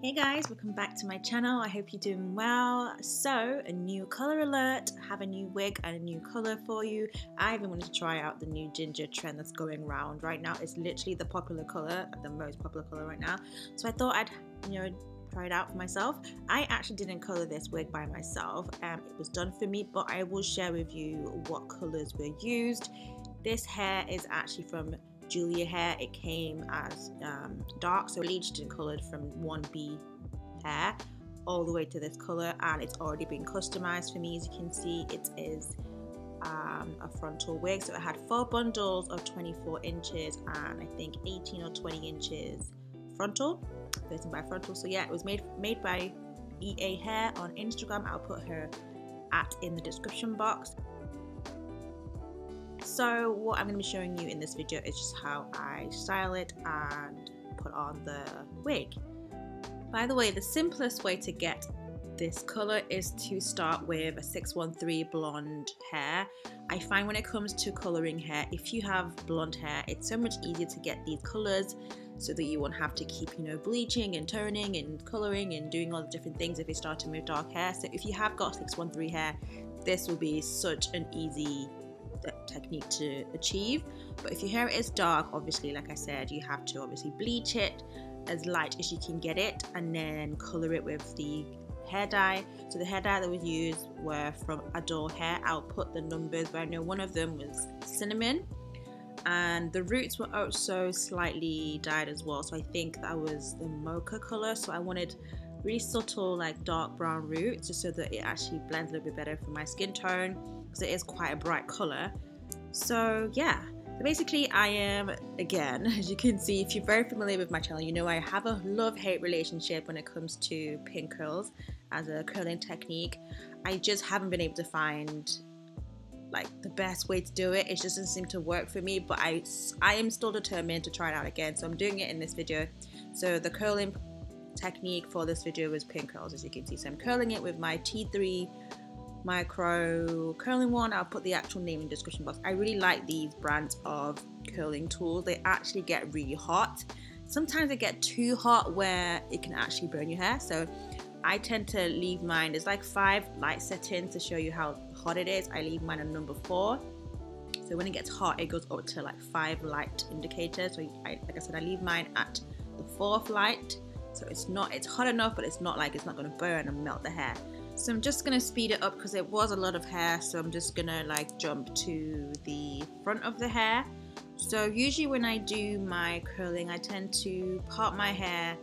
Hey guys, welcome back to my channel. I hope you're doing well. So, a new color alert. I have a new wig and a new color for you. I even wanted to try out the new ginger trend that's going around right now. It's literally the popular color, the most popular color right now. So I thought I'd, try it out for myself. I actually didn't color this wig by myself. It was done for me, but I will share with you what colors were used. This hair is actually from Julia hair. It came as dark, so bleached and colored from 1B hair all the way to this color, and it's already been customized for me. As you can see, it is a frontal wig, so it had 4 bundles of 24 inches and I think 18 or 20 inches frontal, 13 by frontal. So yeah, it was made by EA Hair on Instagram. I'll put her in the description box. So what I'm going to be showing you in this video is just how I style it and put on the wig. By the way, the simplest way to get this color is to start with a 613 blonde hair. I find when it comes to coloring hair, if you have blonde hair, it's so much easier to get these colors so that you won't have to keep, bleaching and toning and coloring and doing all the different things if you're starting with dark hair. So if you have got 613 hair, this will be such an easy technique to achieve. But if your hair is dark, obviously, like I said, you have to obviously bleach it as light as you can get it and then color it with the hair dye. So the hair dye that was used were from Adore Hair. I'll put the numbers, but I know one of them was cinnamon, and the roots were also slightly dyed as well, so I think that was the mocha color. So I wanted really subtle, like dark brown roots, just so that it actually blends a little bit better for my skin tone, because it is quite a bright color. So yeah, so basically I am, again, as you can see, if you're very familiar with my channel, you know I have a love-hate relationship when it comes to pin curls as a curling technique. I just haven't been able to find like the best way to do it. It just doesn't seem to work for me, but I am still determined to try it out again, so I'm doing it in this video. So the curling technique for this video was pin curls, as you can see. So I'm curling it with my T3 micro curling one. I'll put the actual name in the description box. I really like these brands of curling tools. They actually get really hot. Sometimes they get too hot where it can actually burn your hair, so I tend to leave mine. There's like 5 light settings to show you how hot it is. I leave mine on number 4. So when it gets hot, it goes up to like 5 light indicators. So like I said, I leave mine at the 4th light. So it's hot enough, but it's not like it's not going to burn and melt the hair. So I'm just going to speed it up because it was a lot of hair. So I'm just going to like jump to the front of the hair. So usually when I do my curling, I tend to part my hair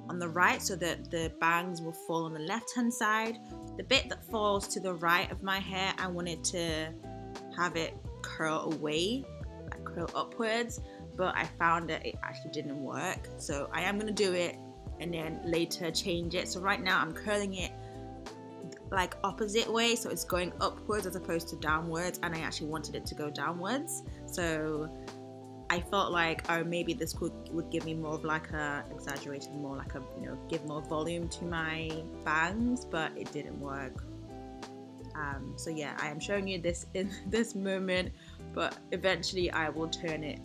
on the right so that the bangs will fall on the left hand side. The bit that falls to the right of my hair, I wanted to have it curl away, like curl upwards, but I found that it actually didn't work. So I am going to do it and then later change it. So right now I'm curling it like opposite way, so it's going upwards as opposed to downwards, and I actually wanted it to go downwards. So I felt like, oh, maybe this would give me more of like a exaggerated, more like a, give more volume to my bangs, but it didn't work. So yeah, I am showing you this in this moment, but eventually I will turn it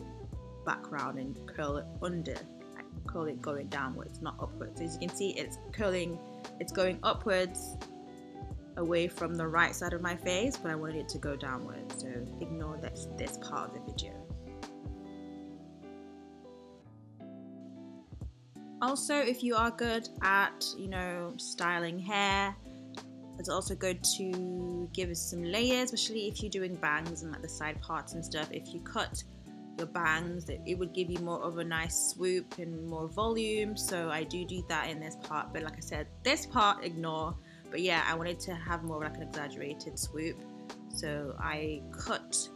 back around and curl it under, like curl it going downwards, not upwards. As you can see, it's curling, it's going upwards away from the right side of my face, but I wanted it to go downwards, so ignore this part of the video. Also, if you are good at, styling hair, it's also good to give us some layers, especially if you're doing bangs and like the side parts and stuff. If you cut your bangs, it would give you more of a nice swoop and more volume. So I do that in this part, but like I said, this part ignore. But yeah, I wanted to have more like an exaggerated swoop, so I cut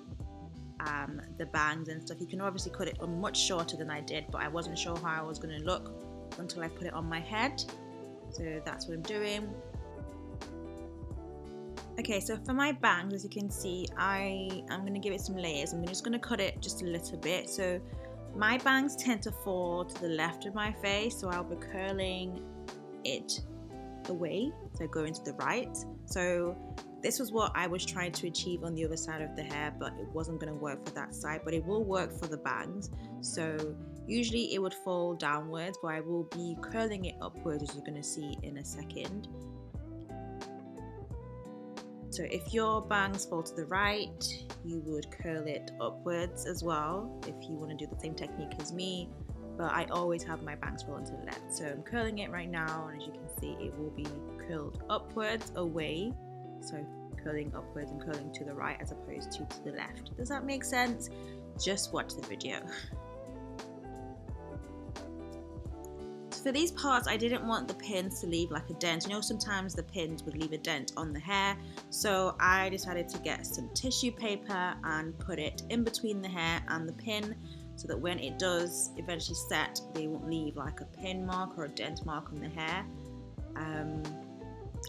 the bangs and stuff. You can obviously cut it much shorter than I did, but I wasn't sure how I was going to look until I put it on my head. So that's what I'm doing. Okay, so for my bangs, as you can see, I'm going to give it some layers. I'm just going to cut it just a little bit. So my bangs tend to fall to the left of my face, so I'll be curling it away, so going to the right. So this was what I was trying to achieve on the other side of the hair, but it wasn't going to work for that side, but it will work for the bangs. So Usually it would fall downwards, but I will be curling it upwards, as you're going to see in a second. So if your bangs fall to the right, you would curl it upwards as well if you want to do the same technique as me, but I always have my bangs falling to the left. So I'm curling it right now, and as you can see, it will be curled upwards away. So curling upwards and curling to the right as opposed to the left. Does that make sense? Just watch the video. For these parts, I didn't want the pins to leave like a dent. You know, sometimes the pins would leave a dent on the hair, so I decided to get some tissue paper and put it in between the hair and the pin, so that when it does eventually set, they won't leave like a pin mark or a dent mark on the hair.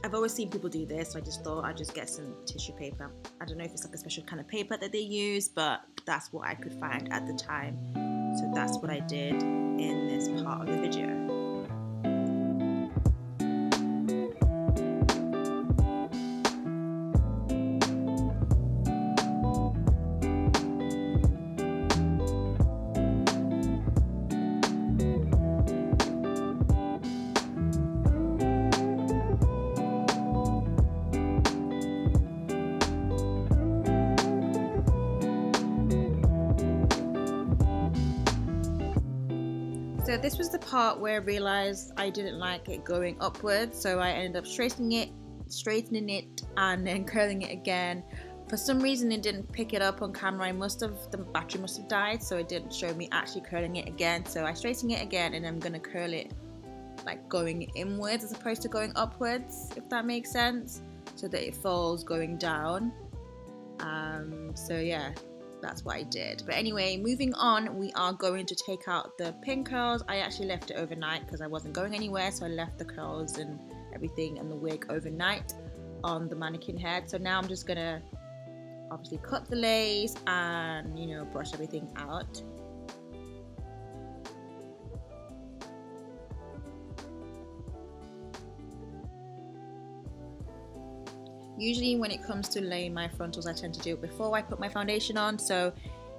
I've always seen people do this, so I just thought I'd just get some tissue paper. I don't know if it's like a special kind of paper that they use, but that's what I could find at the time. So that's what I did in this part of the video. So this was the part where I realized I didn't like it going upwards, so I ended up straightening it and then curling it again. For some reason it didn't pick it up on camera. The battery must have died, so it didn't show me actually curling it again. So I straighten it again, and I'm gonna curl it like going inwards as opposed to going upwards, if that makes sense, so that it falls going down. So yeah, that's what I did. But anyway, moving on, we are going to take out the pin curls. I actually left it overnight because I wasn't going anywhere, so I left the curls and everything and the wig overnight on the mannequin head. So now I'm just gonna obviously cut the lace and, you know, brush everything out. Usually when it comes to laying my frontals, I tend to do it before I put my foundation on, so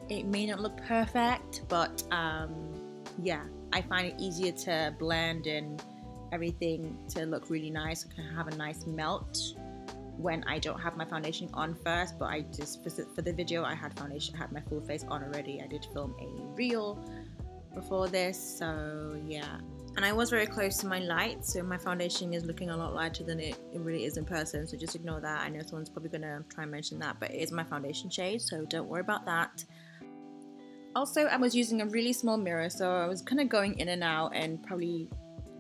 it may not look perfect, but yeah, I find it easier to blend and everything to look really nice. I can have a nice melt when I don't have my foundation on first, but I just, for the video, I had foundation, I had my full face on already. I did film a reel before this, so yeah. And I was very close to my light, so my foundation is looking a lot lighter than it really is in person, so just ignore that. I know someone's probably going to try and mention that, but it is my foundation shade, so don't worry about that. Also, I was using a really small mirror, so I was kind of going in and out, and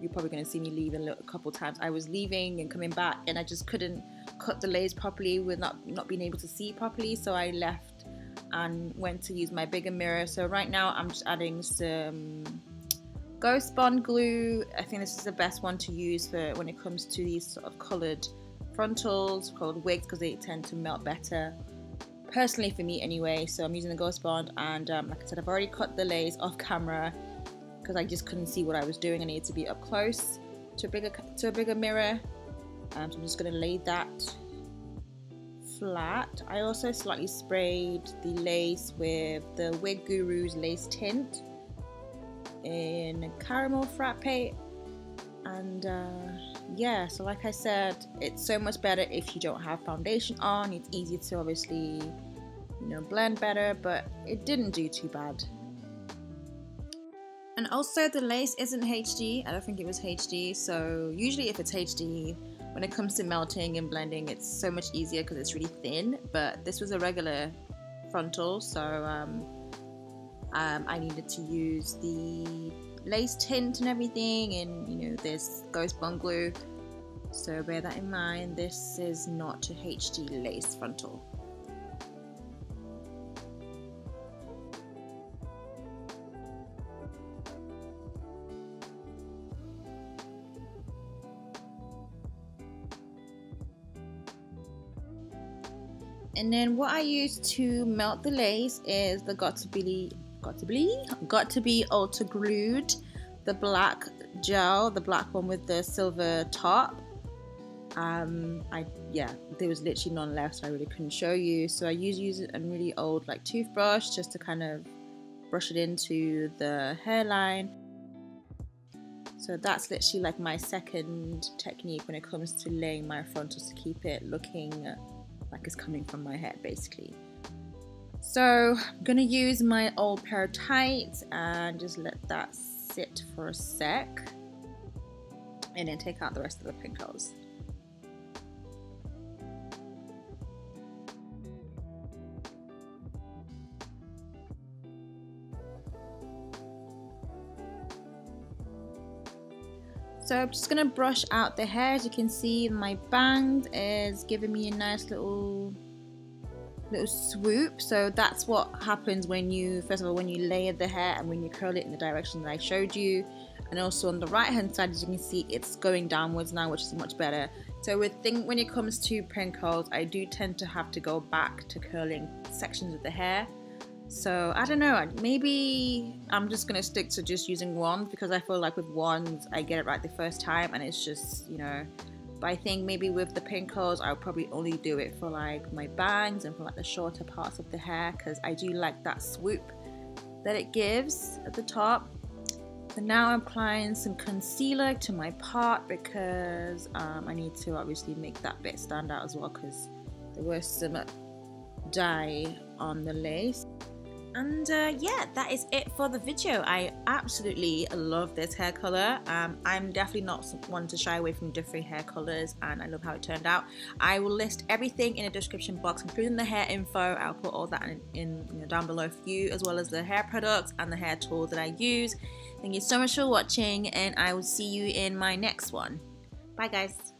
you're probably going to see me leave a couple times. I was leaving and coming back, and I just couldn't cut the lace properly with not being able to see properly, so I left and went to use my bigger mirror. So right now I'm just adding some Ghost Bond glue. I think this is the best one to use for when it comes to these sort of coloured frontals, coloured wigs, because they tend to melt better, personally for me anyway. So I'm using the Ghost Bond, and like I said, I've already cut the lace off camera because I just couldn't see what I was doing. I needed to be up close to a bigger mirror. So I'm just going to lay that flat. I also slightly sprayed the lace with the Wig Guru's lace tint in caramel frappe, and yeah, so like I said, it's so much better if you don't have foundation on. It's easier to obviously, you know, blend better, but it didn't do too bad. And also the lace isn't HD. I don't think it was HD, so usually if it's HD, when it comes to melting and blending, it's so much easier because it's really thin, but this was a regular frontal, so I needed to use the lace tint and everything, and you know, this Ghost Bond glue, so bear that in mind. This is not a HD lace frontal. And then what I use to melt the lace is the Got to Be Ultra Glued, the black gel, the black one with the silver top. Yeah, there was literally none left, so I really couldn't show you. So I use a really old like toothbrush just to kind of brush it into the hairline. So that's literally like my second technique when it comes to laying my frontals to keep it looking like it's coming from my head basically. So I'm gonna use my old pair of tights and just let that sit for a sec and then take out the rest of the pinkles. So I'm just gonna brush out the hair. As you can see, my band is giving me a nice little swoop. So that's what happens when you, first of all, when you layer the hair and when you curl it in the direction that I showed you. And also on the right hand side, as you can see, it's going downwards now, which is much better. So when it comes to pinkles, I do tend to have to go back to curling sections of the hair. So I don't know, maybe I'm just gonna stick to just using wands, because I feel like with wands I get it right the first time and it's just, you know. But I think maybe with the pinkles I'll probably only do it for like my bangs and for like the shorter parts of the hair, because I do like that swoop that it gives at the top. So now I'm applying some concealer to my part, because I need to obviously make that bit stand out as well, because there was some dye on the lace. And yeah, that is it for the video. I absolutely love this hair color. I'm definitely not one to shy away from different hair colors, and I love how it turned out. I will list everything in the description box, including the hair info. I'll put all that in you know, down below for you, as well as the hair products and the hair tools that I use. Thank you so much for watching, and I will see you in my next one. Bye guys.